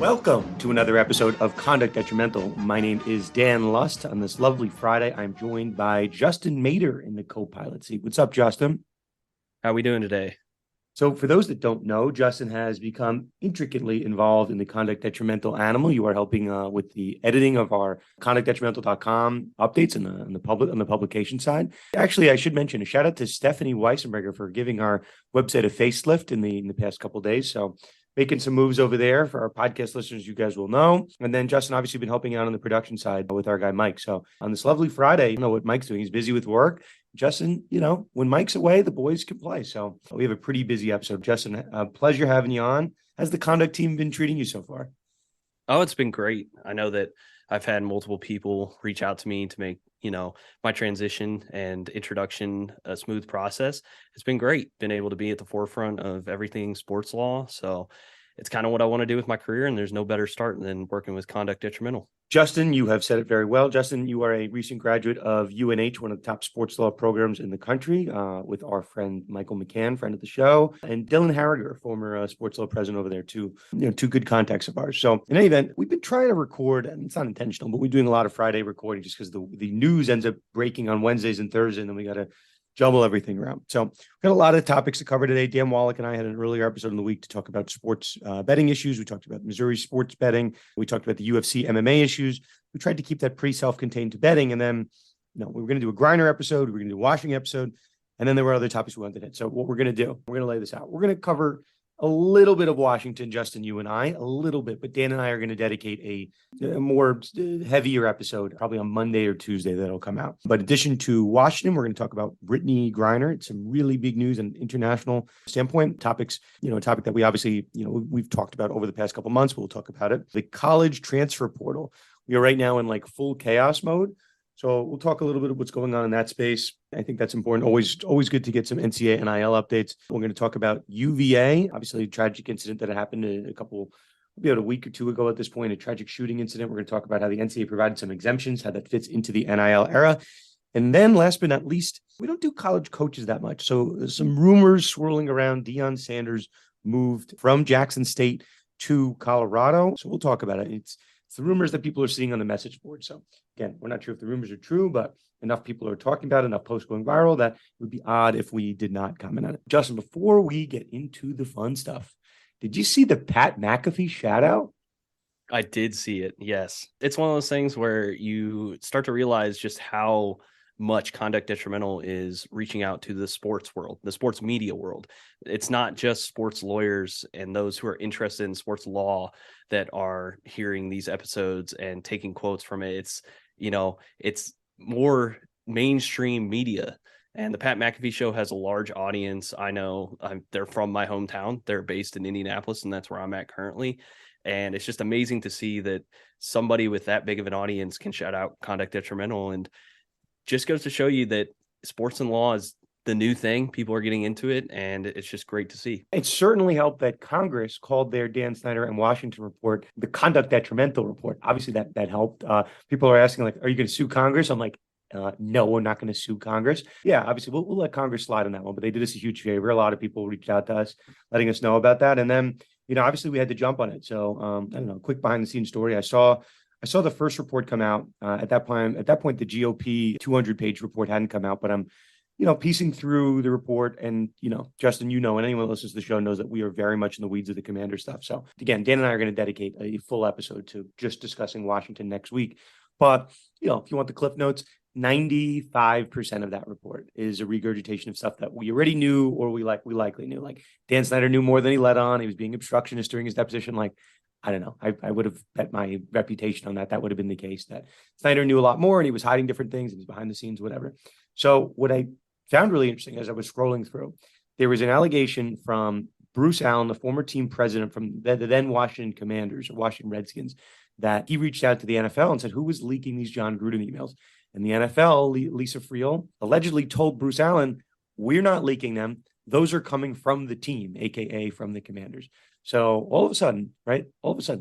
Welcome to another episode of Conduct Detrimental. My name is Dan Lust. On this lovely Friday, I'm joined by Justin Mader in the co-pilot seat. What's up, Justin? How are we doing today? So for those that don't know, Justin has become intricately involved in the Conduct Detrimental animal. You are helping with the editing of our conductdetrimental.com updates on the publication side. Actually, I should mention a shout out to Stephanie Weissenberger for giving our website a facelift in the past couple of days. So making some moves over there for our podcast listeners, you guys will know. And then Justin obviously been helping out on the production side with our guy Mike. So on this lovely Friday, you know what Mike's doing. He's busy with work. Justin, you know, when Mike's away, the boys can play. So we have a pretty busy episode. Justin, pleasure having you on. How's the conduct team been treating you so far? Oh, it's been great. I know that I've had multiple people reach out to me to make, my transition and introduction a smooth process. It's been great. Been able to be at the forefront of everything sports law. So it's kind of what I want to do with my career. And there's no better start than working with Conduct Detrimental. Justin, you have said it very well. Justin, you are a recent graduate of UNH, one of the top sports law programs in the country, with our friend Michael McCann, friend of the show, and Dylan Harriger, former sports law president over there, too. Two good contacts of ours. So in any event, we've been trying to record, and it's not intentional, but we're doing a lot of Friday recording just because the news ends up breaking on Wednesdays and Thursdays, and then we got to jumble everything around. So we've got a lot of topics to cover today. Dan Wallach and I had an earlier episode in the week to talk about sports betting issues. We talked about Missouri sports betting. We talked about the UFC MMA issues. We tried to keep that pretty self-contained to betting. And then, we were going to do a Griner episode. We were going to do a Washington episode. And then there were other topics we wanted to hit. So what we're going to do, we're going to lay this out. We're going to cover a little bit of Washington, Justin, you and I, a little bit, but Dan and I are going to dedicate a more heavier episode, probably on Monday or Tuesday that'll come out. But in addition to Washington, we're going to talk about Brittney Griner. It's some really big news and international standpoint topics, a topic that we obviously, we've talked about over the past couple of months. We'll talk about it. The college transfer portal. We are right now in like full chaos mode. So we'll talk a little bit of what's going on in that space. I think that's important. Always good to get some NCAA and NIL updates. We're going to talk about UVA, obviously a tragic incident that happened about a week or two ago at this point, a tragic shooting incident. We're going to talk about how the NCAA provided some exemptions, how that fits into the NIL era. And then last but not least, we don't do college coaches that much. So there's some rumors swirling around. Deion Sanders moved from Jackson State to Colorado. So we'll talk about it. It's the rumors that people are seeing on the message board. So again, we're not sure if the rumors are true, but enough people are talking about it, enough posts going viral that it would be odd if we did not comment on it. Justin, before we get into the fun stuff, did you see the Pat McAfee shout out? I did see it. Yes. It's one of those things where you start to realize just how much Conduct Detrimental is reaching out to the sports world, the sports media world. It's not just sports lawyers and those who are interested in sports law that are hearing these episodes and taking quotes from it. It's more mainstream media. And the Pat McAfee show has a large audience. I know they're from my hometown. They're based in Indianapolis, and that's where I'm at currently. And it's just amazing to see that somebody with that big of an audience can shout out Conduct Detrimental, and just goes to show you that sports and law is the new thing. People are getting into it, and it's just great to see. It certainly helped that Congress called their Dan Snyder and Washington report the Conduct Detrimental report. Obviously, that helped. People are asking, like, are you going to sue Congress? I'm like, no, we're not going to sue Congress. Yeah, obviously, we'll let Congress slide on that one, but they did us a huge favor. A lot of people reached out to us, letting us know about that. And then, obviously, we had to jump on it. So, I don't know, quick behind-the-scenes story. I saw the first report come out. At that point, the GOP 200-page report hadn't come out, but I'm, piecing through the report. And, Justin, and anyone who listens to the show knows that we are very much in the weeds of the Commander stuff. So again, Dan and I are going to dedicate a full episode to just discussing Washington next week. But, if you want the cliff notes, 95% of that report is a regurgitation of stuff that we already knew, or we likely knew. Like Dan Snyder knew more than he let on. He was being obstructionist during his deposition. Like, I don't know. I would have bet my reputation on that. That would have been the case, that Snyder knew a lot more and he was hiding different things. He was behind the scenes, whatever. So what I found really interesting as I was scrolling through, there was an allegation from Bruce Allen, the former team president from the then Washington Commanders or Washington Redskins, that he reached out to the NFL and said, who was leaking these John Gruden emails? And the NFL, Lisa Friel, allegedly told Bruce Allen, we're not leaking them. Those are coming from the team, AKA from the Commanders. So all of a sudden, I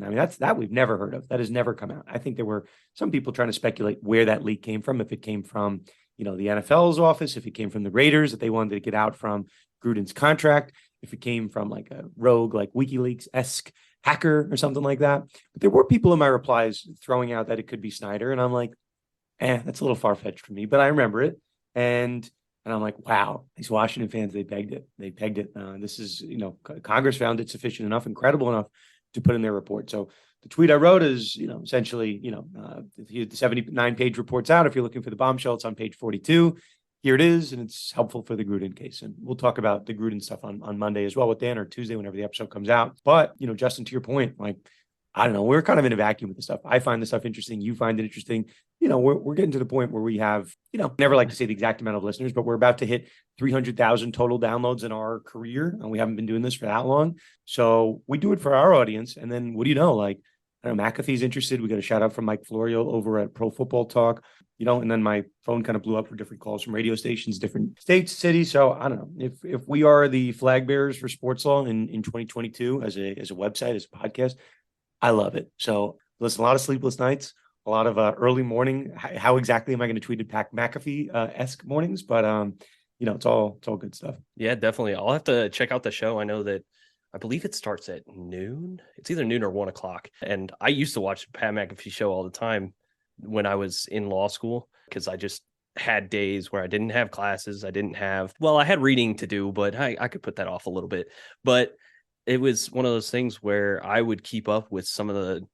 mean, that we've never heard of. That has never come out. I think there were some people trying to speculate where that leak came from, if it came from, the NFL's office, if it came from the Raiders, that they wanted to get out from Gruden's contract, if it came from like a rogue, like WikiLeaks-esque hacker or something like that. But there were people in my replies throwing out that it could be Snyder. And I'm like, that's a little far-fetched for me, but I remember it. And I'm like, wow, these Washington fans, they begged it. They pegged it. This is, Congress found it sufficient enough, incredible enough to put in their report. So the tweet I wrote is, essentially, the 79-page report's out. If you're looking for the bombshell, it's on page 42. Here it is, and it's helpful for the Gruden case. And we'll talk about the Gruden stuff on Monday as well with Dan, or Tuesday, whenever the episode comes out. But, Justin, to your point, like, I don't know, we're kind of in a vacuum with this stuff. I find this stuff interesting. You find it interesting. We're getting to the point where we have, never like to say the exact amount of listeners, but we're about to hit 300,000 total downloads in our career. And we haven't been doing this for that long. So we do it for our audience. And then what do you know? Like, I don't know, McAfee's interested. We got a shout out from Mike Florio over at Pro Football Talk, and then my phone kind of blew up for different calls from radio stations, different states, cities. So I don't know if we are the flag bearers for sports law in 2022 as a website, as a podcast. I love it. So listen, a lot of sleepless nights, a lot of early morning. How exactly am I going to tweet it? McAfee-esque mornings, but it's all good stuff. Yeah, definitely. I'll have to check out the show. I know that I believe it starts at noon. It's either noon or 1:00. And I used to watch the Pat McAfee show all the time when I was in law school, because I just had days where I didn't have classes. I had reading to do, but I could put that off a little bit. But it was one of those things where I would keep up with some of the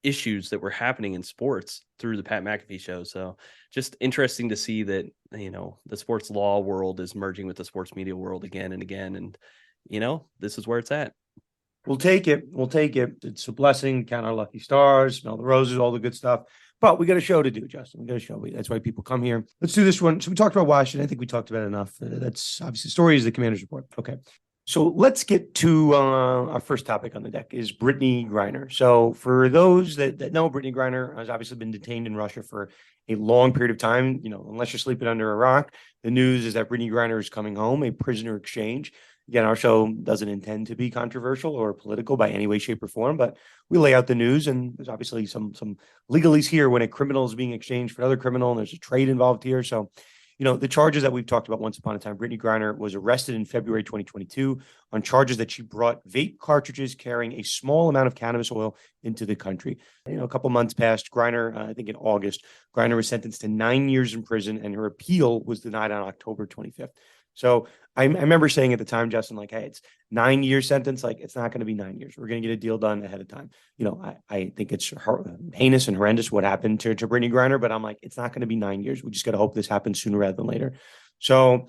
issues that were happening in sports through the Pat McAfee show. So just interesting to see that, the sports law world is merging with the sports media world again and again. And, this is where it's at. We'll take it. It's a blessing. Count our lucky stars, smell the roses, all the good stuff. But we got a show to do, Justin. We got a show. That's why people come here. Let's do this one. So we talked about Washington. I think we talked about it enough. That's obviously the story is the commander's report. Okay. So let's get to our first topic on the deck is Brittney Griner. So for those that know, Brittney Griner has obviously been detained in Russia for a long period of time. Unless you're sleeping under a rock, the news is that Brittney Griner is coming home, a prisoner exchange. Again, our show doesn't intend to be controversial or political by any way, shape, or form, but we lay out the news, and there's obviously some legalese here when a criminal is being exchanged for another criminal, and there's a trade involved here. So the charges that we've talked about once upon a time, Brittney Griner was arrested in February 2022 on charges that she brought vape cartridges carrying a small amount of cannabis oil into the country. A couple months passed. Griner, I think in August, Griner was sentenced to 9 years in prison, and her appeal was denied on October 25th. So I remember saying at the time, Justin, like, hey, it's 9 year sentence. Like, it's not going to be 9 years. We're going to get a deal done ahead of time. I think it's heinous and horrendous what happened to Brittney Griner, but I'm like, it's not going to be 9 years. We just got to hope this happens sooner rather than later. So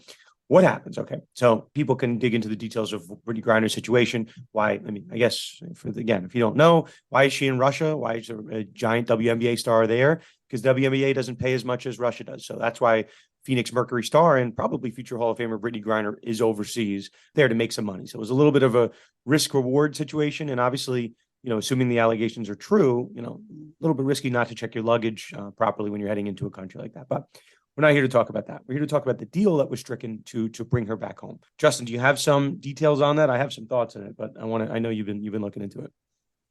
what happens? Okay. So people can dig into the details of Brittney Griner's situation. Why? I guess if you don't know, why is she in Russia? Why is there a giant WNBA star there? Because WNBA doesn't pay as much as Russia does. So that's why Phoenix Mercury star and probably future Hall of Famer Brittney Griner is overseas there to make some money. So it was a little bit of a risk reward situation. And obviously, assuming the allegations are true, a little bit risky not to check your luggage properly when you're heading into a country like that. But we're not here to talk about that. We're here to talk about the deal that was stricken to bring her back home. Justin, do you have some details on that? I have some thoughts on it, but I know you've been looking into it.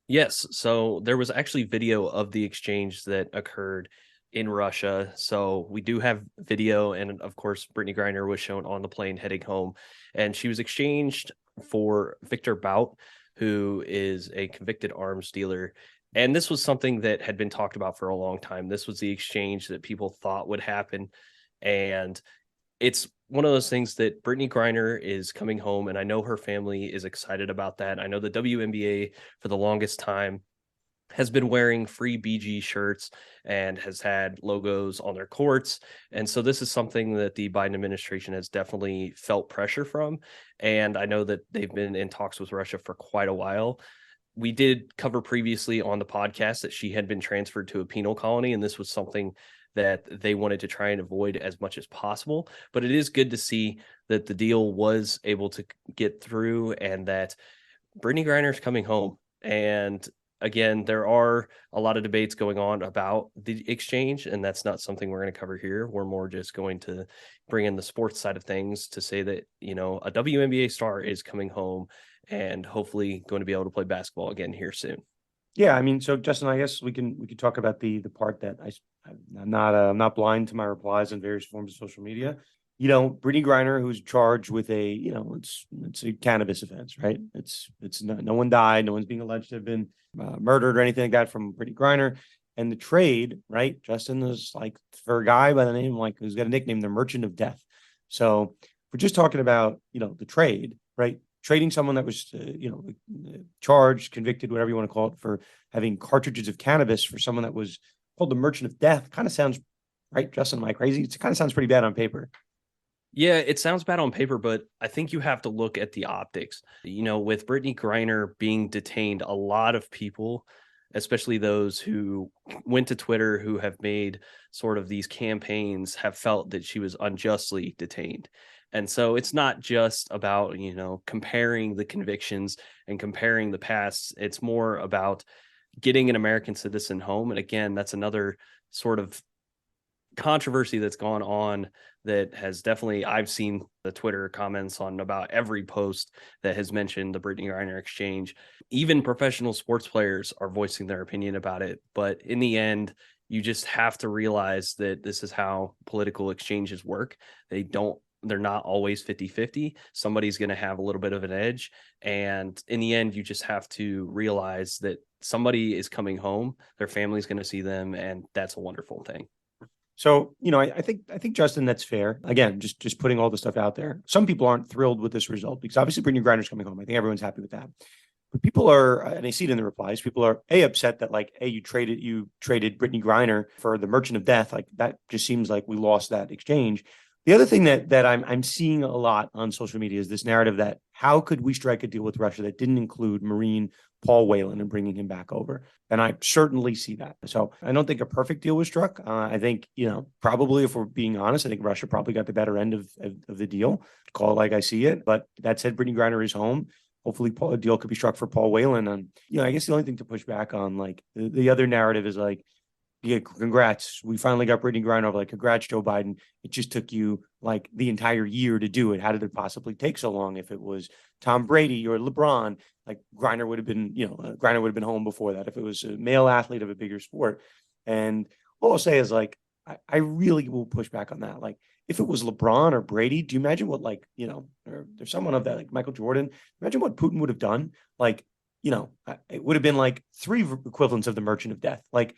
Yes. So there was actually video of the exchange that occurred in Russia. So we do have video. And of course, Brittney Griner was shown on the plane heading home, and she was exchanged for Victor Bout, who is a convicted arms dealer. And this was something that had been talked about for a long time. This was the exchange that people thought would happen. And it's one of those things that Brittney Griner is coming home, and I know her family is excited about that. I know the WNBA for the longest time has been wearing free BG shirts and has had logos on their courts. And so this is something that the Biden administration has definitely felt pressure from. And I know that they've been in talks with Russia for quite a while. We did cover previously on the podcast that she had been transferred to a penal colony, and this was something that they wanted to try and avoid as much as possible. But it is good to see that the deal was able to get through and that Brittney Griner is coming home. And again, there are a lot of debates going on about the exchange, and that's not something we're going to cover here. We're more just going to bring in the sports side of things to say that, a WNBA star is coming home and hopefully going to be able to play basketball again here soon. Yeah, so Justin, I guess we could talk about the part that I'm not blind to my replies in various forms of social media. Brittney Griner, who's charged with it's a cannabis offense, right? It's no one died, no one's being alleged to have been murdered or anything like that from Brittney Griner. And the trade, right? Justin, is like for a guy by the name like who's got a nickname, the Merchant of Death. So we're just talking about the trade, right? Trading someone that was charged, convicted, whatever you want to call it, for having cartridges of cannabis for someone that was called the Merchant of Death. Kind of sounds right, Justin. Am I crazy? It kind of sounds pretty bad on paper. Yeah, it sounds bad on paper, but I think you have to look at the optics. With Brittney Griner being detained, a lot of people, especially those who went to Twitter, who have made sort of these campaigns, have felt that she was unjustly detained. And so it's not just about, comparing the convictions and comparing the past. It's more about getting an American citizen home. And again, that's another sort of controversy that's gone on that has definitely, I've seen the Twitter comments on about every post that has mentioned the Brittney Griner exchange. Even professional sports players are voicing their opinion about it. But in the end, you just have to realize that this is how political exchanges work. They're not always 50-50. Somebody's going to have a little bit of an edge. And in the end, you just have to realize that somebody is coming home, their family's going to see them, and that's a wonderful thing. So, I think Justin, that's fair. Again, just putting all the stuff out there. Some people aren't thrilled with this result because obviously Brittney Griner's coming home. I think everyone's happy with that. But people are, and I see it in the replies, people are upset that like, you traded Brittney Griner for the Merchant of Death. Like that just seems like we lost that exchange. The other thing that I'm seeing a lot on social media is this narrative that how could we strike a deal with Russia that didn't include Marine Paul Whelan and bringing him back over? And I certainly see that. So I don't think a perfect deal was struck. I think, probably if we're being honest, I think Russia probably got the better end of the deal. Call it like I see it. But that said, Brittney Griner is home. Hopefully a deal could be struck for Paul Whelan. And, I guess the only thing to push back on, like the other narrative is like, yeah, congrats. We finally got Brittney Griner. Like, congrats, Joe Biden. It just took you like the entire year to do it. How did it possibly take so long? If it was Tom Brady or LeBron, like Griner would have been, Griner would have been home before that. If it was a male athlete of a bigger sport. And all I'll say is like, I really will push back on that. Like, if it was LeBron or Brady, do you imagine what or there's someone of that, like Michael Jordan, imagine what Putin would have done? Like, it would have been like 3 equivalents of the Merchant of Death. Like,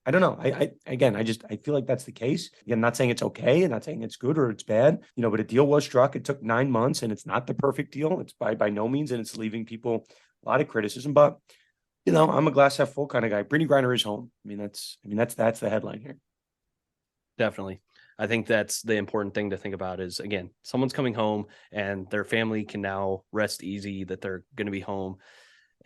I don't know. I feel like that's the case. Again, I'm not saying it's okay and not saying it's good or it's bad, but a deal was struck. It took 9 months and it's not the perfect deal. It's by no means, and it's leaving people a lot of criticism, but I'm a glass half full kind of guy. Brittney Griner is home. That's the headline here. Definitely. I think that's the important thing to think about is, again, someone's coming home and their family can now rest easy that they're going to be home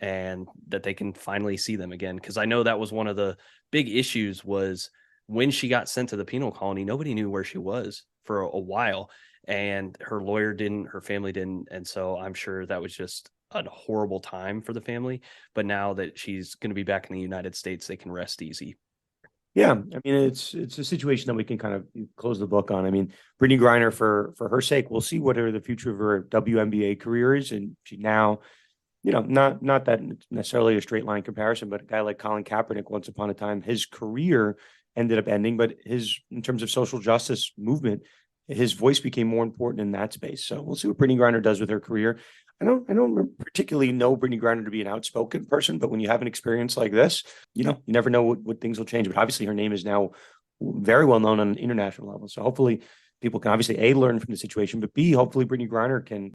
and that they can finally see them again. Because I know that was one of the big issues was when she got sent to the penal colony, nobody knew where she was for a while, and her lawyer didn't, her family didn't. And so I'm sure that was just a horrible time for the family. But now that she's going to be back in the United States, they can rest easy. Yeah, it's a situation that we can kind of close the book on. Brittney Griner, for her sake, we'll see what the future of her WNBA career is, and she now, not that necessarily a straight line comparison, but a guy like Colin Kaepernick, once upon a time, his career ended up ending, but in terms of social justice movement, his voice became more important in that space. So we'll see what Brittney Griner does with her career. I don't particularly know Brittney Griner to be an outspoken person, but when you have an experience like this, you never know what things will change. But obviously her name is now very well known on an international level. So hopefully people can obviously A, learn from the situation, but B, hopefully Brittney Griner can,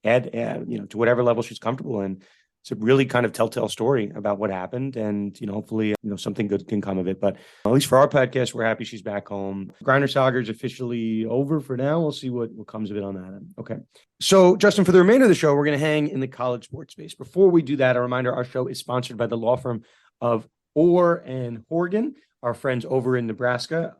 add to whatever level she's comfortable in. It's a really kind of telltale story about what happened, and hopefully something good can come of it. But at least for our podcast, we're happy she's back home. Griner saga is officially over for now. We'll see what comes of it on that end. Okay. So Justin, for the remainder of the show, we're going to hang in the college sports space. Before we do that, a reminder: our show is sponsored by the law firm of Orr and Horgan, our friends over in Nebraska.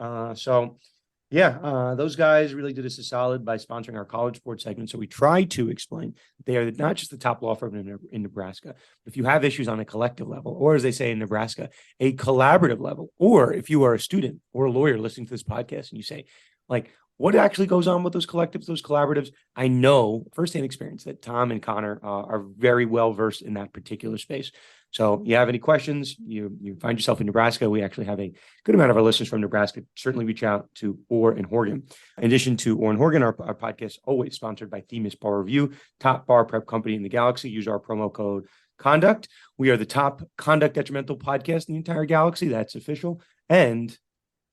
Those guys really did us a solid by sponsoring our college sports segment. So we try to explain that they are not just the top law firm in Nebraska. But if you have issues on a collective level, or as they say in Nebraska, a collaborative level, or if you are a student or a lawyer listening to this podcast and you say, like, what actually goes on with those collectives, those collaboratives? I know firsthand experience that Tom and Connor are very well versed in that particular space. So you have any questions, you find yourself in Nebraska, we actually have a good amount of our listeners from Nebraska. Certainly reach out to Orr and Horgan. In addition to Orr and Horgan, our podcast is always sponsored by Themis Bar Review, top bar prep company in the galaxy. Use our promo code CONDUCT. We are the top conduct detrimental podcast in the entire galaxy. That's official. And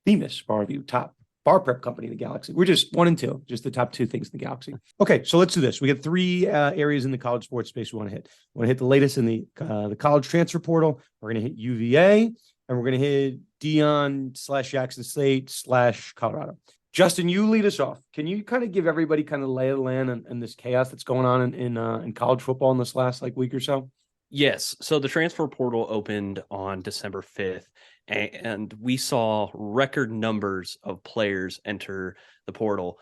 Themis Bar Review, top bar prep company in the galaxy. We're just 1 and 2, just the top 2 things in the galaxy. Okay, so let's do this. We got 3 areas in the college sports space we want to hit. We want to hit the latest in the college transfer portal. We're going to hit UVA, and we're going to hit Deion/Jackson State/Colorado. Justin, you lead us off. Can you kind of give everybody kind of lay of the land and this chaos that's going on in college football in this last week or so? Yes. So the transfer portal opened on December 5th, and we saw record numbers of players enter the portal.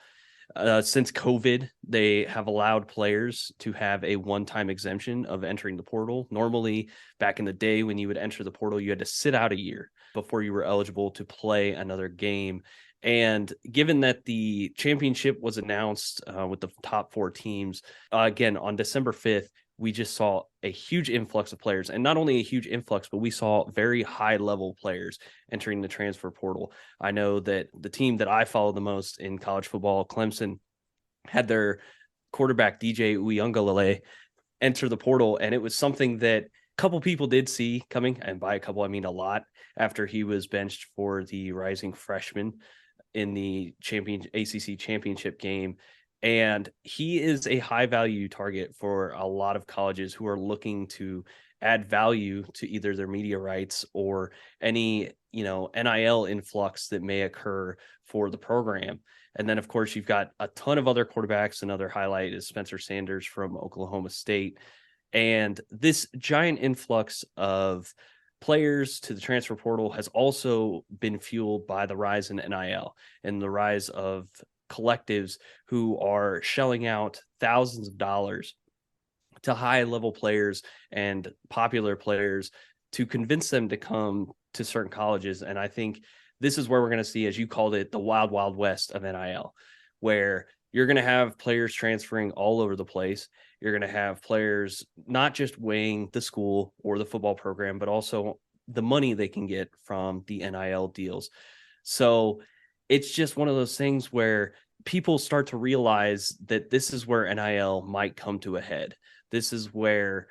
Since COVID, they have allowed players to have a one-time exemption of entering the portal. Normally, back in the day when you would enter the portal, you had to sit out a year before you were eligible to play another game. And given that the championship was announced with the top 4 teams, again, on December 5th, we just saw a huge influx of players, and not only a huge influx, but we saw very high level players entering the transfer portal. I know that the team that I follow the most in college football, Clemson, had their quarterback DJ Uiagalelei enter the portal, and it was something that a couple people did see coming, and by a couple I mean a lot, after he was benched for the rising freshman in the ACC championship game. And he is a high value target for a lot of colleges who are looking to add value to either their media rights or any, NIL influx that may occur for the program. And then, of course, you've got a ton of other quarterbacks. Another highlight is Spencer Sanders from Oklahoma State. And this giant influx of players to the transfer portal has also been fueled by the rise in NIL and the rise of collectives who are shelling out thousands of dollars to high level players and popular players to convince them to come to certain colleges. And I think this is where we're going to see, as you called it, the wild, wild west of NIL, where you're going to have players transferring all over the place. You're going to have players not just weighing the school or the football program, but also the money they can get from the NIL deals. So it's just one of those things where people start to realize that this is where NIL might come to a head. This is where,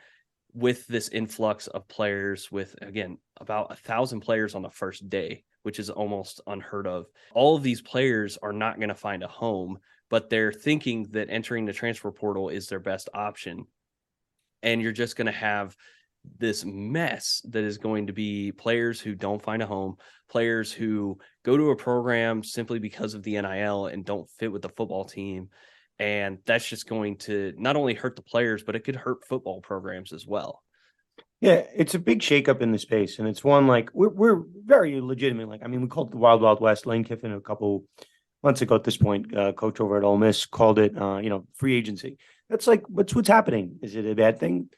with this influx of players, with, again, about 1,000 players on the first day, which is almost unheard of, all of these players are not going to find a home, but they're thinking that entering the transfer portal is their best option. And you're just going to have this mess that is going to be players who don't find a home, players who go to a program simply because of the NIL and don't fit with the football team. And that's just going to not only hurt the players, but it could hurt football programs as well. Yeah, it's a big shakeup in the space. And it's one we're very legitimate. We called it the Wild Wild West. Lane Kiffin a couple months ago at this point, coach over at Ole Miss, called it, free agency. That's what's happening. Is it a bad thing?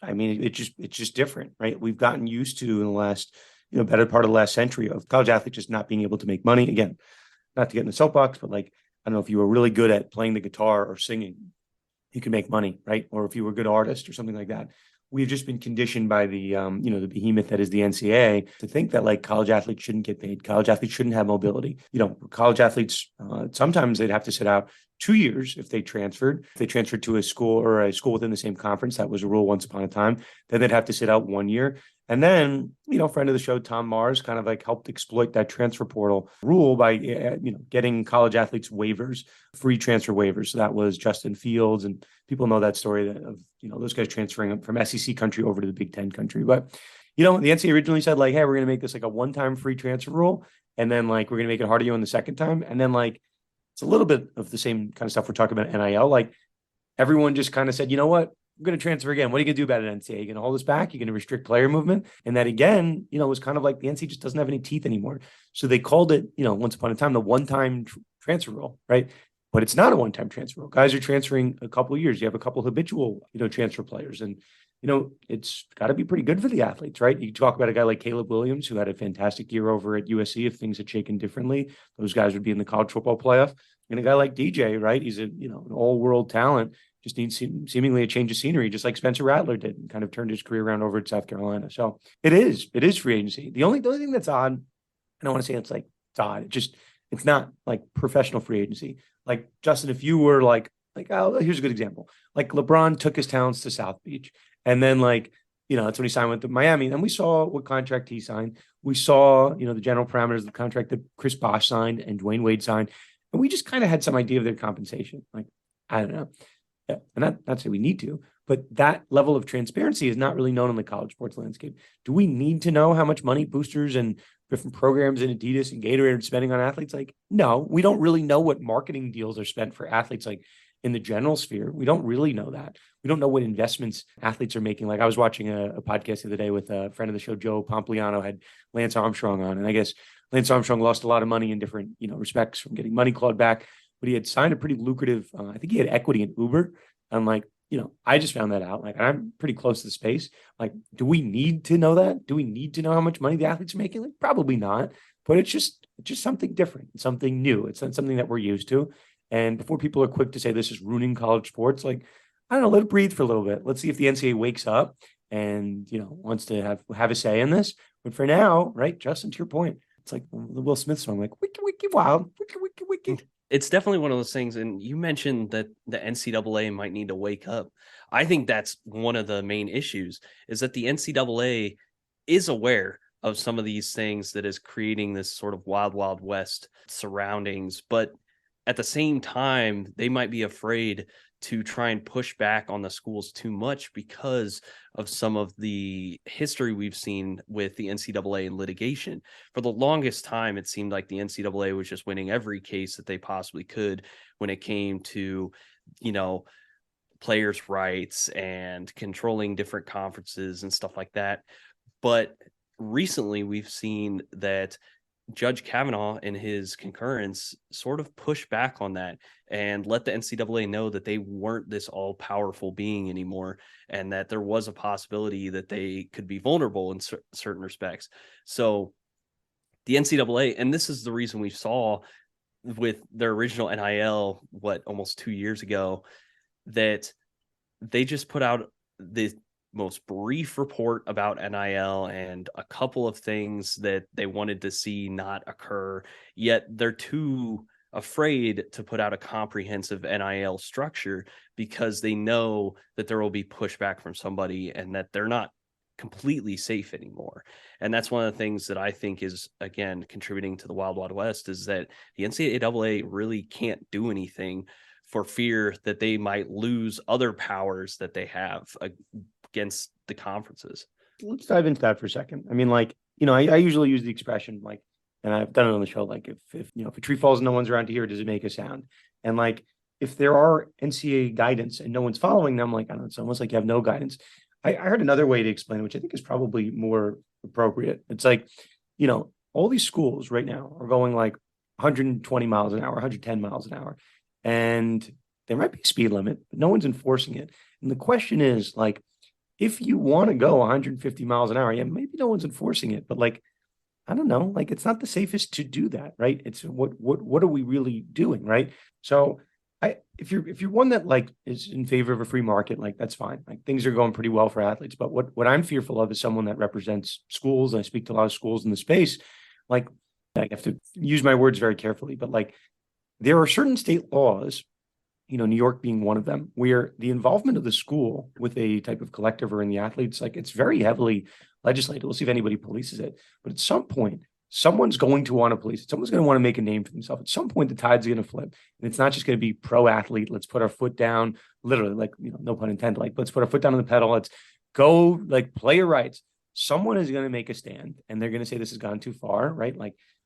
It's just different, right? We've gotten used to in the last, better part of the last century of college athletes just not being able to make money. Again, not to get in the soapbox, but I don't know, if you were really good at playing the guitar or singing, you could make money, right? Or if you were a good artist or something like that. We've just been conditioned by the, the behemoth that is the NCAA to think that college athletes shouldn't get paid. College athletes shouldn't have mobility. College athletes, sometimes they'd have to sit out 2 years if they transferred. If they transferred to a school or a school within the same conference, that was a rule once upon a time, then they'd have to sit out 1 year. And then, friend of the show, Tom Mars, kind of helped exploit that transfer portal rule by, getting college athletes waivers, free transfer waivers. So that was Justin Fields, and people know that story of, those guys transferring from SEC country over to the Big Ten country. But, the NCAA originally said hey, we're going to make this a one-time free transfer rule. And then we're going to make it harder on the second time. And then it's a little bit of the same kind of stuff we're talking about NIL. Everyone just kind of said, you know what? We're going to transfer again. What are you going to do about it, NCAA? You're going to hold us back? You're going to restrict player movement? And that, again, was kind of the NCAA just doesn't have any teeth anymore. So they called it, once upon a time, the one-time transfer rule, right? But it's not a one-time transfer rule. Guys are transferring a couple of years. You have a couple of habitual, transfer players. And, it's got to be pretty good for the athletes, right? You talk about a guy like Caleb Williams, who had a fantastic year over at USC. If things had shaken differently, those guys would be in the college football playoff. And a guy like DJ, right? He's an all-world talent, just needs seemingly a change of scenery, just like Spencer Rattler did, and kind of turned his career around over at South Carolina. So it is free agency. The only thing that's odd, I don't want to say it's like it's odd. It's not like professional free agency. Like Justin, if you were like, oh, here's a good example. Like LeBron took his talents to South Beach, and then that's when he signed with Miami. And we saw what contract he signed. We saw, the general parameters of the contract that Chris Bosh signed and Dwayne Wade signed. And we just kind of had some idea of their compensation. Like, I don't know. Yeah, and not say we need to, but that level of transparency is not really known in the college sports landscape. Do we need to know how much money boosters and different programs and Adidas and Gatorade are spending on athletes? Like, no, we don't really know what marketing deals are spent for athletes like in the general sphere. We don't really know that. We don't know what investments athletes are making. Like I was watching a podcast the other day with a friend of the show, Joe Pompliano, had Lance Armstrong on. And I guess Lance Armstrong lost a lot of money in different, respects from getting money clawed back, but he had signed a pretty lucrative, I think he had equity in Uber. I'm like, I just found that out. Like, I'm pretty close to the space. Like, do we need to know that? Do we need to know how much money the athletes are making? Like, probably not, but it's just something different, something new. It's not something that we're used to. And before people are quick to say this is ruining college sports, like, I don't know, let it breathe for a little bit. Let's see if the NCAA wakes up and, wants to have a say in this. But for now, right, Justin, to your point, it's like the Will Smith song, like, wiki, wiki, wild, wiki, wiki, wiki. It's definitely one of those things. And you mentioned that the NCAA might need to wake up. I think that's one of the main issues, is that the NCAA is aware of some of these things that is creating this sort of wild, wild west surroundings. But at the same time, they might be afraid to try and push back on the schools too much because of some of the history we've seen with the NCAA and litigation. For the longest time, it seemed like the NCAA was just winning every case that they possibly could when it came to, players' rights and controlling different conferences and stuff like that. But recently, we've seen that Judge Kavanaugh in his concurrence sort of pushed back on that and let the NCAA know that they weren't this all-powerful being anymore, and that there was a possibility that they could be vulnerable in certain respects. So the NCAA, and this is the reason we saw with their original NIL, almost 2 years ago, that they just put out the most brief report about NIL and a couple of things that they wanted to see not occur, yet they're too afraid to put out a comprehensive NIL structure because they know that there will be pushback from somebody and that they're not completely safe anymore. And that's one of the things that I think is, again, contributing to the Wild Wild West, is that the NCAA really can't do anything for fear that they might lose other powers that they have against the conferences. Let's dive into that for a second. I mean, I usually use the expression, and I've done it on the show, like if a tree falls and no one's around to hear it, does it make a sound? And if there are NCAA guidance and no one's following them, I don't know, it's almost like you have no guidance. I heard another way to explain it, which I think is probably more appropriate. It's all these schools right now are going 120 miles an hour, 110 miles an hour. And there might be a speed limit, but no one's enforcing it. And the question is, if you want to go 150 miles an hour, yeah, maybe no one's enforcing it, but I don't know, it's not the safest to do that, right? It's what are we really doing, right? So if you're one that is in favor of a free market, that's fine. Things are going pretty well for athletes. But what I'm fearful of is someone that represents schools. And I speak to a lot of schools in the space. I have to use my words very carefully, but there are certain state laws, New York being one of them, where the involvement of the school with a type of collective or in the athletes, it's very heavily legislated. We'll see if anybody polices it. But at some point, someone's going to want to police it. Someone's going to want to make a name for themselves. At some point, the tide's going to flip. And it's not just going to be pro athlete. Let's put our foot down, literally, no pun intended, let's put our foot down on the pedal. Let's go, player rights. Someone is going to make a stand and they're going to say this has gone too far, right?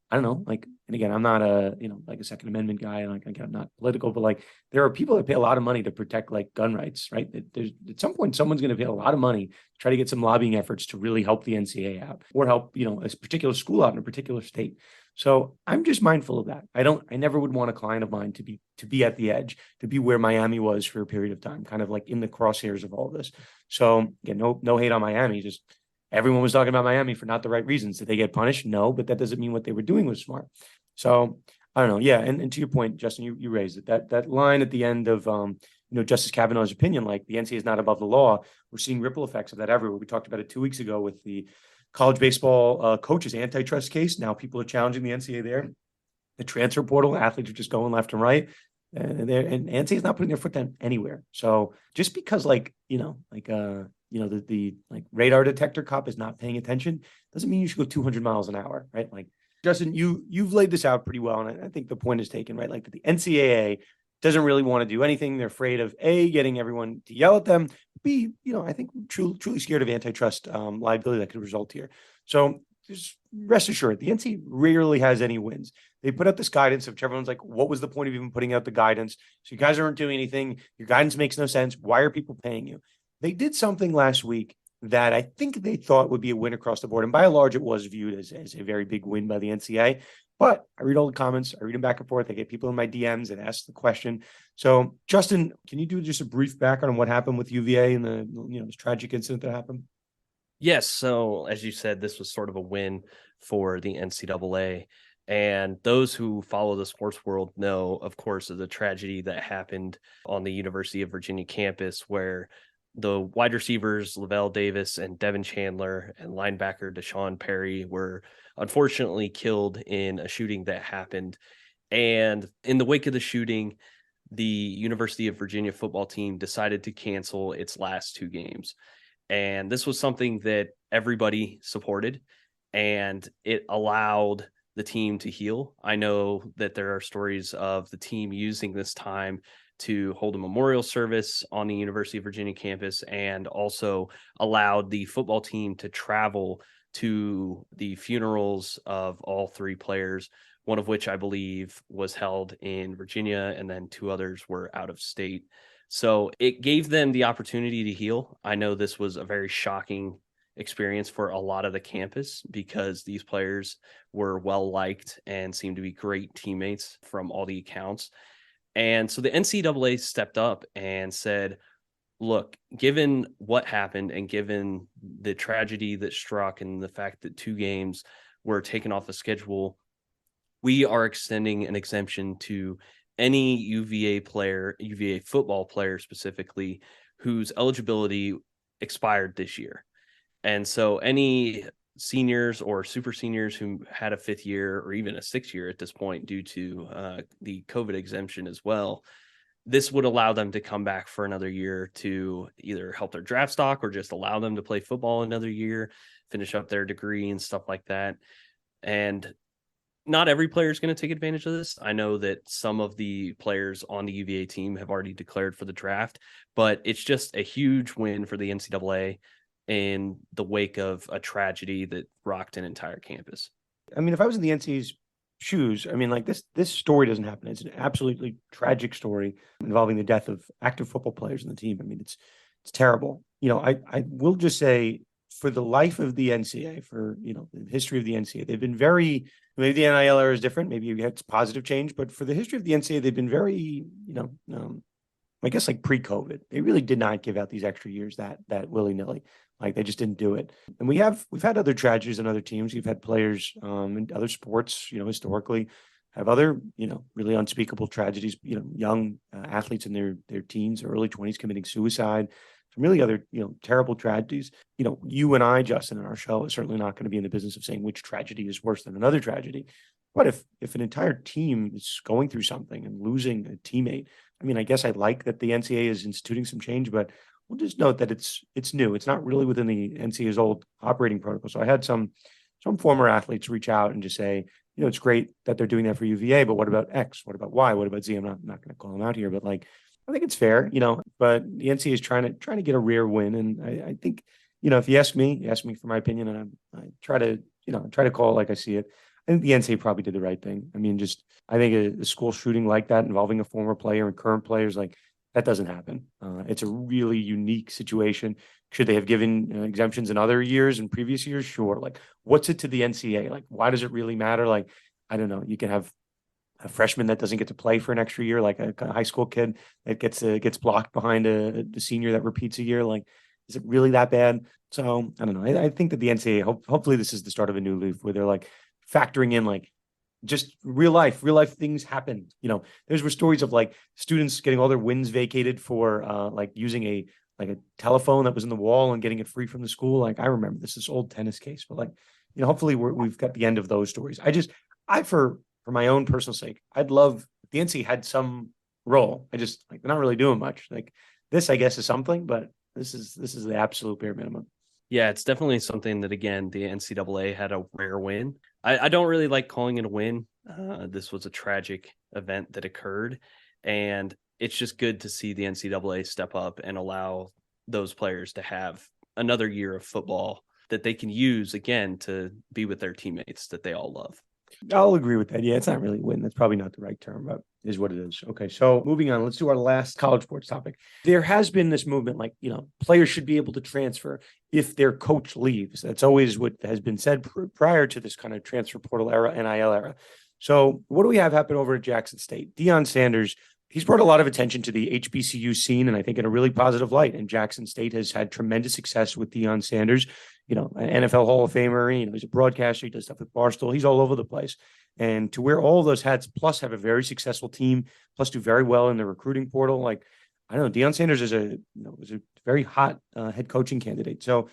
I don't know, and again, I'm not a Second Amendment guy, and again, I'm not political, but there are people that pay a lot of money to protect gun rights, right? There's at some point, someone's going to pay a lot of money to try to get some lobbying efforts to really help the NCAA out or help, a particular school out in a particular state. So I'm just mindful of that. I never would want a client of mine to be at the edge, to be where Miami was for a period of time, kind of in the crosshairs of all this. So again, no hate on Miami, just everyone was talking about Miami for not the right reasons. Did they get punished? No, but that doesn't mean what they were doing was smart. So I don't know. Yeah. And to your point, Justin, you raised it. That line at the end of Justice Kavanaugh's opinion, like the NCAA is not above the law. We're seeing ripple effects of that everywhere. We talked about it 2 weeks ago with the college baseball coaches antitrust case. Now people are challenging the NCAA there. The transfer portal, athletes are just going left and right. And NCAA is not putting their foot down anywhere. So just because the radar detector cop is not paying attention doesn't mean you should go 200 miles an hour, right? Like, Justin, you've laid this out pretty well, and I think the point is taken, right? Like the NCAA doesn't really want to do anything. They're afraid of A, getting everyone to yell at them, B, I think truly scared of antitrust liability that could result here. So just rest assured, the NCAA rarely has any wins. They put out this guidance, which everyone's like, what was the point of even putting out the guidance? So you guys aren't doing anything. Your guidance makes no sense. Why are people paying you? They did something last week that I think they thought would be a win across the board. And by and large, it was viewed as a very big win by the NCAA. But I read all the comments. I read them back and forth. I get people in my DMs and ask the question. So, Justin, can you do just a brief background on what happened with UVA and this tragic incident that happened? Yes. So, as you said, this was sort of a win for the NCAA. And those who follow the sports world know, of course, of the tragedy that happened on the University of Virginia campus, where the wide receivers, Lavelle Davis and Devin Chandler, and linebacker Deshaun Perry were unfortunately killed in a shooting that happened. And in the wake of the shooting, the University of Virginia football team decided to cancel its last 2 games. And this was something that everybody supported, and it allowed the team to heal. I know that there are stories of the team using this time to hold a memorial service on the University of Virginia campus, and also allowed the football team to travel to the funerals of all 3 players, one of which I believe was held in Virginia, and then 2 others were out of state. So it gave them the opportunity to heal. I know this was a very shocking experience for a lot of the campus because these players were well liked and seemed to be great teammates from all the accounts. And so the NCAA stepped up and said, look, given what happened and given the tragedy that struck and the fact that 2 games were taken off the schedule, we are extending an exemption to any UVA player, UVA football player specifically, whose eligibility expired this year. And so any seniors or super seniors who had a 5th year or even a 6th year at this point due to the COVID exemption as well, this would allow them to come back for another year to either help their draft stock or just allow them to play football another year, finish up their degree and stuff like that. And not every player is going to take advantage of this. I know that some of the players on the UVA team have already declared for the draft, but it's just a huge win for the NCAA in the wake of a tragedy that rocked an entire campus. I mean, if I was in the NCAA's shoes, I mean, like this story doesn't happen. It's an absolutely tragic story involving the death of active football players in the team. I mean, it's terrible. I will just say, for the life of the NCAA, for the history of the NCAA, they've been very, maybe the NIL era is different, maybe it's positive change, but for the history of the NCAA, they've been very, I guess like pre-COVID, they really did not give out these extra years that willy-nilly. Like they just didn't do it. And we've had other tragedies in other teams. We've had players in other sports, historically have other, really unspeakable tragedies, young athletes in their teens or early 20s committing suicide. Some really other, terrible tragedies. You and I, Justin, in our show is certainly not going to be in the business of saying which tragedy is worse than another tragedy. But if an entire team is going through something and losing a teammate, I mean, I guess I like that the NCAA is instituting some change, but we'll just note that it's new. It's not really within the NCAA's old operating protocol. So I had some former athletes reach out and just say, it's great that they're doing that for UVA, but what about X? What about Y? What about Z? I'm not going to call them out here, but I think it's fair, but the NCAA is trying to get a rare win. And I think, if you ask me for my opinion, and I try to call it like I see it. I think the NCAA probably did the right thing. I mean, I think a school shooting like that involving a former player and current players, that doesn't happen. It's a really unique situation. Should they have given exemptions in other years and previous years? Sure. What's it to the NCAA? Why does it really matter? I don't know. You can have a freshman that doesn't get to play for an extra year, like a high school kid that gets blocked behind a senior that repeats a year. Is it really that bad? So I don't know. I think that the NCAA, hopefully this is the start of a new leaf where they're factoring in just real life things happen. There's were stories of like students getting all their wins vacated for like using a telephone that was in the wall and getting it free from the school. Like I remember this old tennis case, but like, hopefully we've got the end of those stories. For my own personal sake, I'd love if the NC had some role. I just like, they're not really doing much. Like this, I guess, is something, but this is the absolute bare minimum. Yeah, it's definitely something that, again, the NCAA had a rare win. I don't really like calling it a win. This was a tragic event that occurred, and it's just good to see the NCAA step up and allow those players to have another year of football that they can use, again, to be with their teammates that they all love. I'll agree with that. Yeah, it's not really a win. That's probably not the right term, but it is what it is. Okay, so moving on, let's do our last college sports topic. There has been this movement, like, players should be able to transfer if their coach leaves. That's always what has been said prior to this kind of transfer portal era, NIL era. So what do we have happen over at Jackson State? Deion Sanders, he's brought a lot of attention to the HBCU scene, and I think in a really positive light. And Jackson State has had tremendous success with Deion Sanders, an NFL Hall of Famer. He's a broadcaster. He does stuff with Barstool. He's all over the place. And to wear all those hats, plus have a very successful team, plus do very well in the recruiting portal. Like, I don't know, Deion Sanders is a very hot head coaching candidate. So,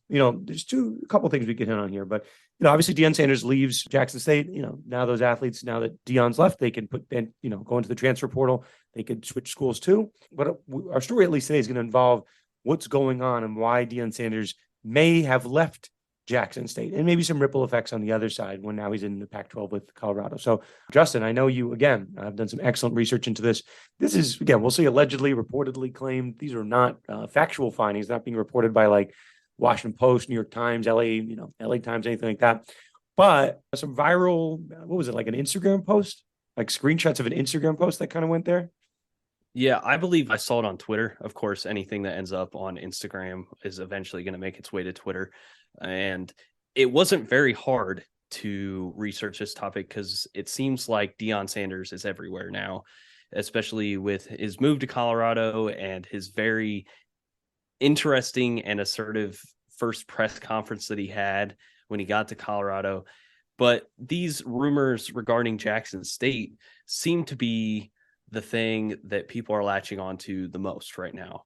there's a couple things we can hit on here, but obviously Deion Sanders leaves Jackson State. Now those athletes, now that Deion's left, they can go into the transfer portal. They could switch schools too. But our story, at least today, is going to involve what's going on and why Deion Sanders may have left Jackson State, and maybe some ripple effects on the other side when now he's in the Pac-12 with Colorado. So, Justin, I know you, again, have done some excellent research into this. This is, again, we'll say allegedly, reportedly claimed. These are not factual findings, not being reported by like Washington Post, New York Times, LA Times, anything like that. But some viral, what was it, like an Instagram post, like screenshots of an Instagram post that kind of went there? Yeah, I believe I saw it on Twitter. Of course, anything that ends up on Instagram is eventually going to make its way to Twitter. And it wasn't very hard to research this topic because it seems like Deion Sanders is everywhere now, especially with his move to Colorado and his very interesting and assertive first press conference that he had when he got to Colorado. But these rumors regarding Jackson State seem to be the thing that people are latching onto the most right now.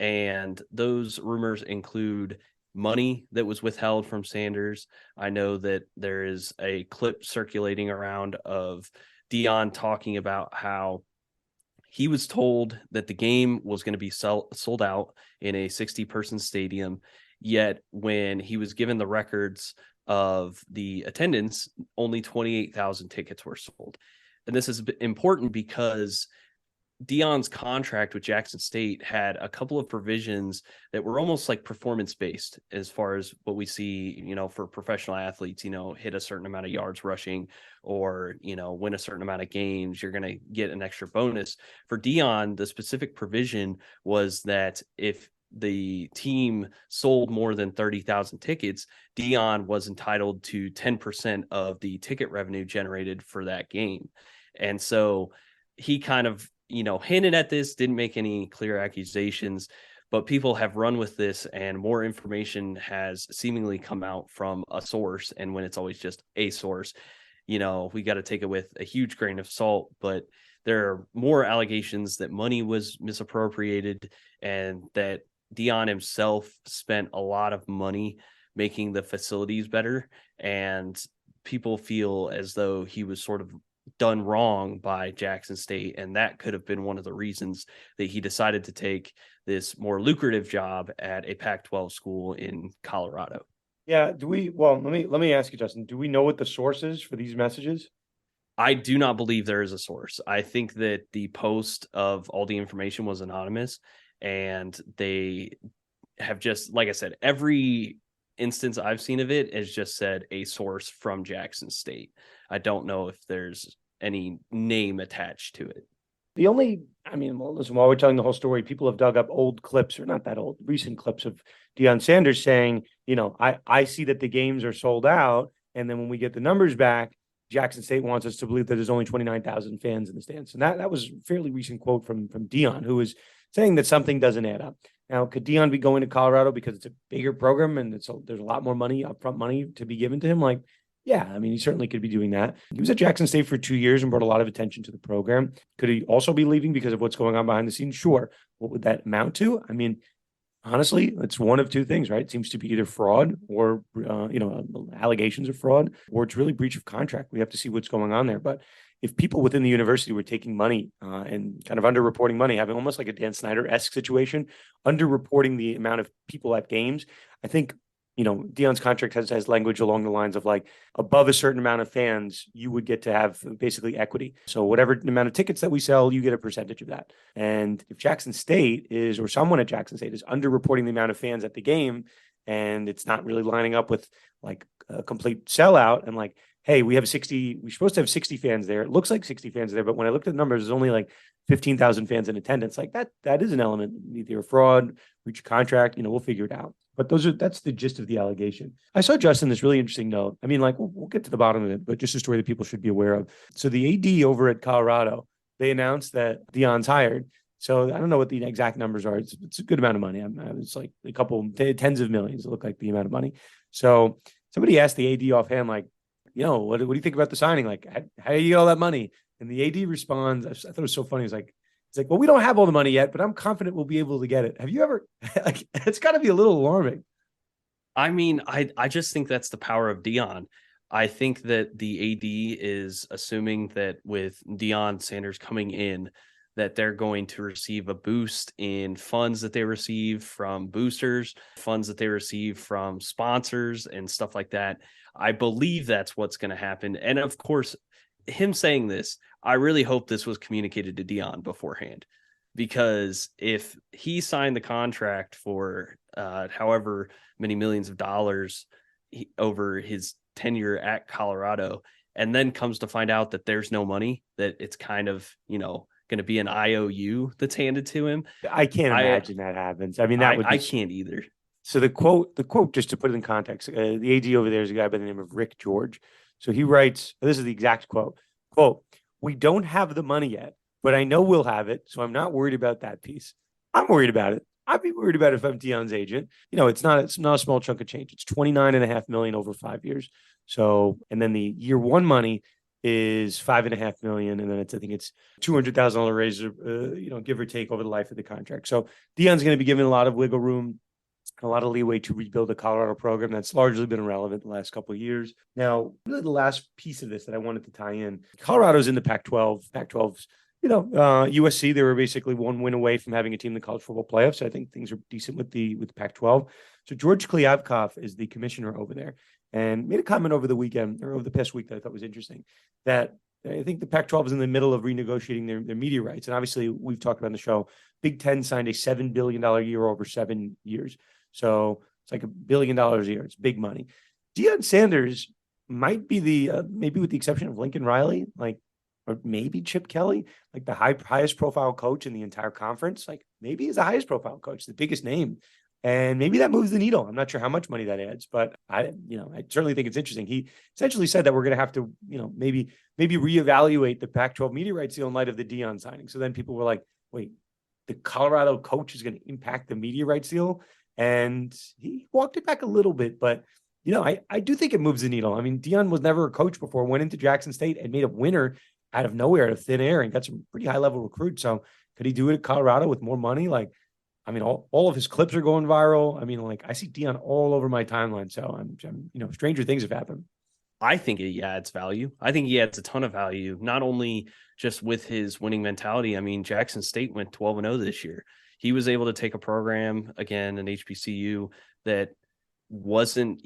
And those rumors include money that was withheld from Sanders. I know that there is a clip circulating around of Deion talking about how he was told that the game was going to be sold out in a 60-person stadium. Yet when he was given the records of the attendance, only 28,000 tickets were sold. And this is important because Deion's contract with Jackson State had a couple of provisions that were almost like performance-based as far as what we see, for professional athletes, hit a certain amount of yards rushing or, win a certain amount of games, you're going to get an extra bonus. For Deion, the specific provision was that if the team sold more than 30,000 tickets, Deion was entitled to 10% of the ticket revenue generated for that game. And so he kind of, hinted at this, didn't make any clear accusations, but people have run with this and more information has seemingly come out from a source. And when it's always just a source, we got to take it with a huge grain of salt, but there are more allegations that money was misappropriated and that Deion himself spent a lot of money making the facilities better. And people feel as though he was sort of done wrong by Jackson State. And that could have been one of the reasons that he decided to take this more lucrative job at a Pac-12 school in Colorado. Yeah. Let me ask you, Justin, do we know what the source is for these messages? I do not believe there is a source. I think that the post of all the information was anonymous, and they have just, like I said, every instance I've seen of it has just said a source from Jackson State. I don't know if there's any name attached to it. Listen, while we're telling the whole story, people have dug up old clips, or not that old, recent clips of Deion Sanders saying, I see that the games are sold out. And then when we get the numbers back, Jackson State wants us to believe that there's only 29,000 fans in the stands. And that was a fairly recent quote from Deion, who was saying that something doesn't add up. Now, could Deion be going to Colorado because it's a bigger program and there's a lot more money, upfront money to be given to him? Like, Yeah, I mean, he certainly could be doing that. He was at Jackson State for 2 years and brought a lot of attention to the program. Could he also be leaving because of what's going on behind the scenes? Sure. What would that amount to? I mean, honestly, it's one of two things, right? It seems to be either fraud or, allegations of fraud, or it's really breach of contract. We have to see what's going on there. But if people within the university were taking money and kind of underreporting money, having almost like a Dan Snyder-esque situation, underreporting the amount of people at games, I think Deion's contract has language along the lines of like above a certain amount of fans, you would get to have basically equity. So whatever amount of tickets that we sell, you get a percentage of that. And if Jackson State is, or someone at Jackson State is underreporting the amount of fans at the game, and it's not really lining up with like a complete sellout, and like, hey, we're supposed to have 60 fans there. It looks like 60 fans there, but when I looked at the numbers, there's only like 15,000 fans in attendance. Like that is an element, either a fraud, breach of contract, we'll figure it out. But that's the gist of the allegation. I saw, Justin, this really interesting note. I mean, like we'll get to the bottom of it, but just a story that people should be aware of. So the AD over at Colorado, they announced that Deion's hired. So I don't know what the exact numbers are. It's a good amount of money. It's like a couple tens of millions. It looked like the amount of money. So somebody asked the AD offhand, like, what do you think about the signing? Like, how do you get all that money? And the AD responds, I thought it was so funny. It's like, well, we don't have all the money yet, but I'm confident we'll be able to get it. Have you ever, like, it's got to be a little alarming. I mean, I just think that's the power of Deion. I think that the AD is assuming that with Deion Sanders coming in, that they're going to receive a boost in funds that they receive from boosters, funds that they receive from sponsors and stuff like that. I believe that's what's going to happen. And of course, him saying this, I really hope this was communicated to Deion beforehand, because if he signed the contract for however many millions of dollars over his tenure at Colorado, and then comes to find out that there's no money, that it's kind of, going to be an IOU that's handed to him. I can't imagine that happens. I mean, I can't either. So the quote, just to put it in context, the AD over there is a guy by the name of Rick George. So he writes, this is the exact quote, "We don't have the money yet, but I know we'll have it. So I'm not worried about that piece. I'm worried about it. I'd be worried about it if I'm Deion's agent. It's not a small chunk of change. It's $29.5 million over 5 years. So, and then the year one money is $5.5 million. And then I think it's $200,000 raise, give or take over the life of the contract. So Deion's going to be given a lot of wiggle room, a lot of leeway to rebuild the Colorado program that's largely been irrelevant the last couple of years. Now, really the last piece of this that I wanted to tie in, Colorado's in the Pac-12. Pac-12's, USC, they were basically one win away from having a team in the college football playoffs. So I think things are decent with the Pac-12. So George Kliavkoff is the commissioner over there and made a comment over the weekend or over the past week that I thought was interesting, that I think the Pac-12 is in the middle of renegotiating their media rights. And obviously we've talked about in the show, Big Ten signed a $7 billion year over 7 years. So it's like $1 billion a year. It's big money. Deion Sanders might be maybe with the exception of Lincoln Riley, or maybe Chip Kelly, like the highest profile coach in the entire conference. Like maybe he's the highest profile coach, the biggest name. And maybe that moves the needle. I'm not sure how much money that adds, but I certainly think it's interesting. He essentially said that we're going to have to, maybe reevaluate the Pac-12 media rights deal in light of the Deion signing. So then people were like, wait, the Colorado coach is going to impact the media rights deal? And he walked it back a little bit, but I do think it moves the needle. I mean, Deion was never a coach before, went into Jackson State and made a winner out of nowhere, out of thin air, and got some pretty high level recruits. So could he do it at Colorado with more money? All of his clips are going viral. I see Deion all over my timeline. So I'm stranger things have happened. I think he adds value. I think he adds a ton of value, not only just with his winning mentality. I mean, Jackson State went 12-0 this year. He was able to take a program, again, an HBCU that wasn't,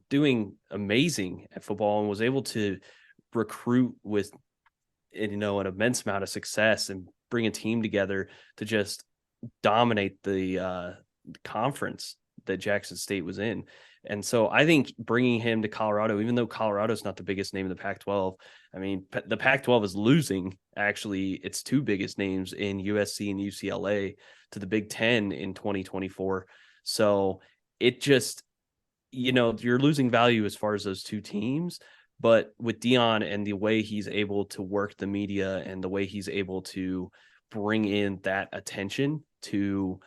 doing amazing at football, and was able to recruit with, an immense amount of success and bring a team together to just dominate the conference that Jackson State was in. And so I think bringing him to Colorado, even though Colorado's not the biggest name in the Pac-12, the Pac-12 is losing actually its two biggest names in USC and UCLA to the Big Ten in 2024. So it just, you're losing value as far as those two teams. But with Deion and the way he's able to work the media and the way he's able to bring in that attention to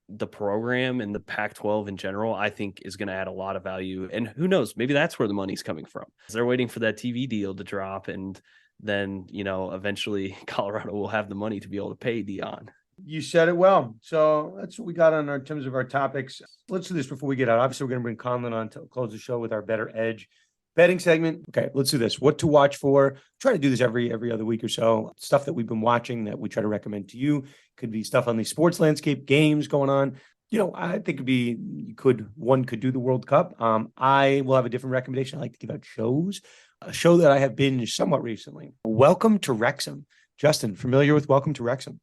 the program and the Pac-12 in general, I think is going to add a lot of value. And who knows, maybe that's where the money's coming from. They're waiting for that TV deal to drop, and then, eventually Colorado will have the money to be able to pay Deion. You said it well. So that's what we got on in terms of our topics. Let's do this before we get out. Obviously, we're going to bring Conlan on to close the show with our Bettor Edge betting segment. Okay, let's do this. What to watch for. Try to do this every other week or so. Stuff that we've been watching that we try to recommend to you. Could be stuff on the sports landscape, games going on. I think one could do the World Cup. I will have a different recommendation. I like to give out shows. A show that I have binged somewhat recently. Welcome to Wrexham. Justin, familiar with Welcome to Wrexham?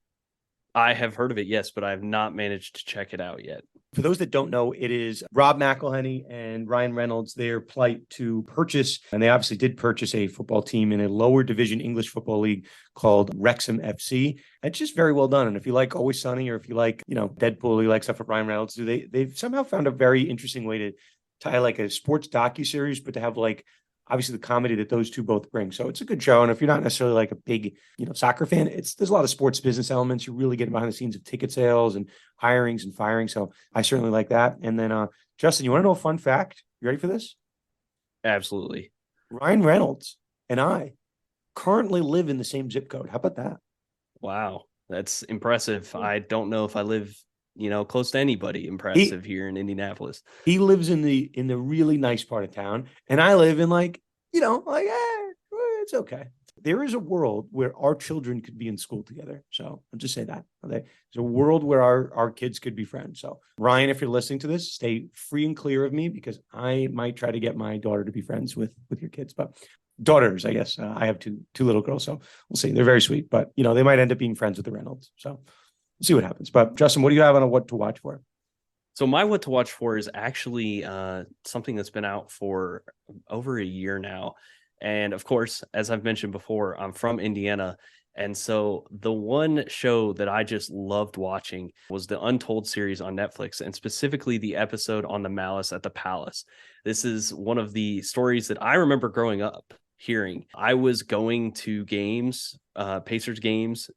I have heard of it, yes, but I have not managed to check it out yet. For those that don't know, it is Rob McElhenney and Ryan Reynolds, their plight to purchase, and they obviously did purchase a football team in a lower division English football league called Wrexham FC. It's just very well done. And if you like Always Sunny, or if you like, Deadpool, you like stuff that Ryan Reynolds do, they've somehow found a very interesting way to tie like a sports docuseries, but to have like obviously the comedy that those two both bring. So it's a good show. And if you're not necessarily like a big, soccer fan, there's a lot of sports business elements. You really get behind the scenes of ticket sales and hirings and firing. So I certainly like that. And then Justin, you want to know a fun fact? You ready for this? Absolutely. Ryan Reynolds and I currently live in the same zip code. How about that? Wow. That's impressive. I don't know if I live close to anybody impressive here in Indianapolis. He lives in the really nice part of town, and I live in it's okay. There is a world where our children could be in school together. So I'll just say that. Okay? There's a world where our kids could be friends. So Ryan, if you're listening to this, stay free and clear of me, because I might try to get my daughter to be friends with your kids. But daughters, I guess. I have two little girls, so we'll see. They're very sweet, but they might end up being friends with the Reynolds. So we'll see what happens. But Justin, what do you have on what to watch for? So my what to watch for is actually something that's been out for over a year now. And of course, as I've mentioned before, I'm from Indiana. And so the one show that I just loved watching was the Untold series on Netflix, and specifically the episode on the Malice at the Palace. This is one of the stories that I remember growing up hearing. I was going to games, Pacers games,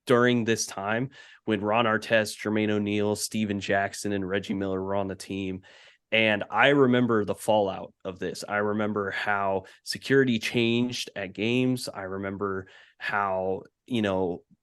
during this time when Ron Artest, Jermaine O'Neal, Steven Jackson, and Reggie Miller were on the team. And I remember the fallout of this. I remember how security changed at games. I remember how,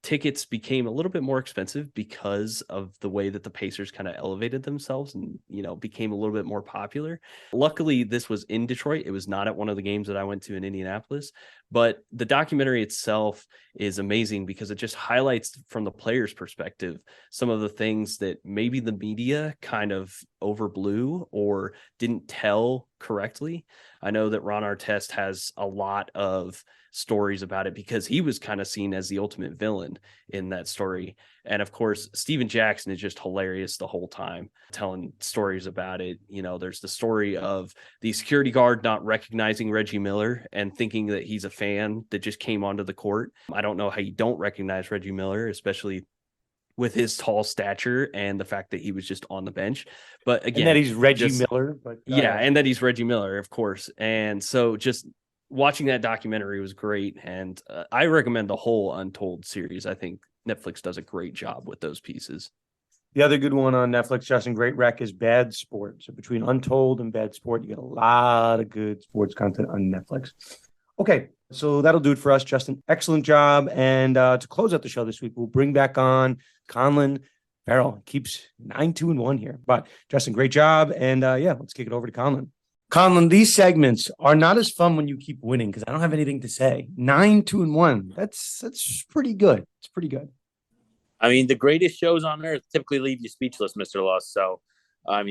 tickets became a little bit more expensive because of the way that the Pacers kind of elevated themselves and, became a little bit more popular. Luckily, this was in Detroit. It was not at one of the games that I went to in Indianapolis. But the documentary itself is amazing because it just highlights from the player's perspective some of the things that maybe the media kind of overblew or didn't tell correctly. I know that Ron Artest has a lot of stories about it because he was kind of seen as the ultimate villain in that story. And of course, Steven Jackson is just hilarious the whole time telling stories about it. There's the story of the security guard not recognizing Reggie Miller and thinking that he's a fan that just came onto the court. I don't know how you don't recognize Reggie Miller, especially with his tall stature and the fact that he was just on the bench. But again, and that he's Reggie Miller. But and that he's Reggie Miller, of course. And so just watching that documentary was great. And I recommend the whole Untold series. I think Netflix does a great job with those pieces. The other good one on Netflix, Justin, great rec, is Bad Sport. So between Untold and Bad Sport, you get a lot of good sports content on Netflix. Okay, so that'll do it for us, Justin. Excellent job. And to close out the show this week, we'll bring back on Conlan. Farrell keeps 9-2-1 here. But Justin, great job. And let's kick it over to Conlan. Conlan, these segments are not as fun when you keep winning because I don't have anything to say. 9-2-1. That's pretty good. It's pretty good. I mean, the greatest shows on earth typically leave you speechless, Mr. Loss. So,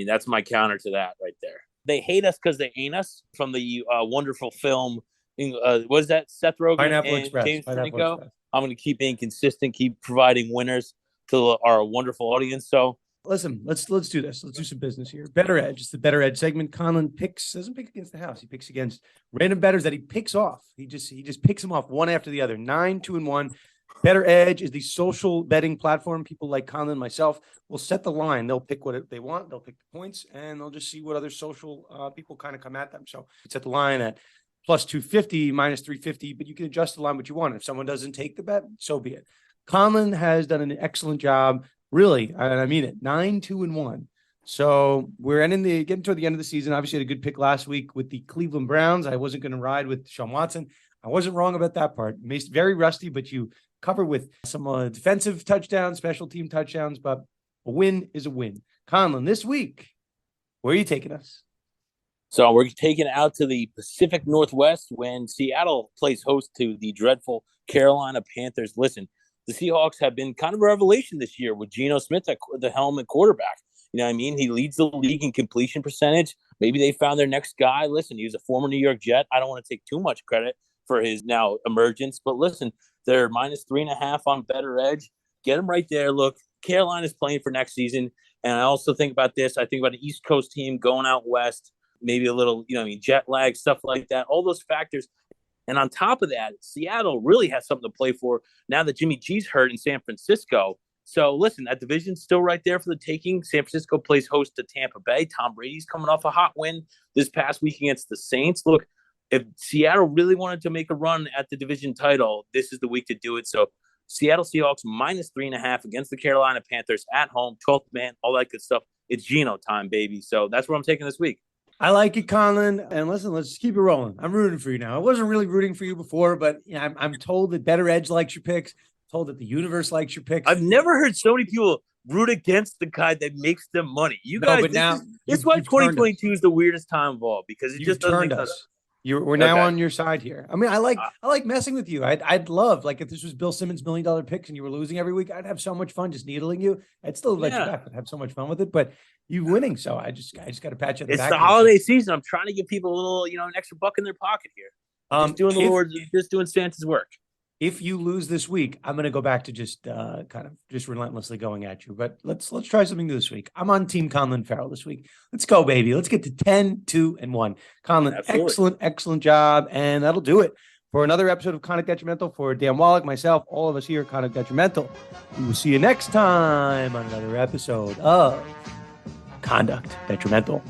that's my counter to that right there. They hate us because they ain't us, from the wonderful film. What is that? Seth Rogen Pineapple and Express. James Pineapple Franco. Express. I'm going to keep being consistent, keep providing winners to our wonderful audience. So, listen, let's do this. Let's do some business here. Bettor Edge. It's the Bettor Edge segment. Conlan doesn't pick against the house. He picks against random bettors that he picks off. He just picks them off one after the other. 9-2-1. Bettor Edge is the social betting platform. People like Conlan and myself will set the line. They'll pick what they want. They'll pick the points, and they'll just see what other social people kind of come at them. So set the line at plus 250, minus 350, but you can adjust the line what you want. If someone doesn't take the bet, so be it. Conlan has done an excellent job Really, I mean it. 9-2-1. So we're getting toward the end of the season. Obviously, had a good pick last week with the Cleveland Browns. I wasn't going to ride with Deshaun Watson. I wasn't wrong about that part. Very rusty, but you cover with some defensive touchdowns, special team touchdowns. But a win is a win. Conlan, this week, where are you taking us? So we're taking it out to the Pacific Northwest when Seattle plays host to the dreadful Carolina Panthers. Listen, the Seahawks have been kind of a revelation this year with Geno Smith at the helm at quarterback. You know what I mean? He leads the league in completion percentage. Maybe they found their next guy. Listen, he was a former New York Jet. I don't want to take too much credit for his now emergence, but listen, they're -3.5 on Bettor Edge. Get him right there. Look, Carolina's playing for next season. And I also think about this. I think about an East Coast team going out west, maybe a little, jet lag, stuff like that, all those factors. And on top of that, Seattle really has something to play for now that Jimmy G's hurt in San Francisco. So listen, that division's still right there for the taking. San Francisco plays host to Tampa Bay. Tom Brady's coming off a hot win this past week against the Saints. Look, if Seattle really wanted to make a run at the division title, this is the week to do it. So Seattle Seahawks -3.5 against the Carolina Panthers at home, 12th man, all that good stuff. It's Geno time, baby. So that's what I'm taking this week. I like it, Conlan. And listen, let's just keep it rolling. I'm rooting for you now. I wasn't really rooting for you before, but I'm told that Bettor Edge likes your picks. Told that the universe likes your picks. I've never heard so many people root against the guy that makes them money. This is why 2022 is the weirdest time of all, because it just doesn't make sense. We're now on your side here. I mean, I like messing with you. I'd love, like, if this was Bill Simmons' $1 million picks and you were losing every week, I'd have so much fun just needling you. I'd still let you back, but have so much fun with it. But you winning, so I just got to pat you on the back. It's the holiday season. I'm trying to give people a little, an extra buck in their pocket here. Just doing Santa's work. If you lose this week, I'm going to go back to just relentlessly going at you. But let's try something new this week. I'm on Team Conlan Farrell this week. Let's go, baby. Let's get to 10-2-1. Conlan, absolutely. excellent job. And that'll do it for another episode of Conduct Detrimental. For Dan Wallach, myself, all of us here at Conduct Detrimental. We will see you next time on another episode of Conduct Detrimental.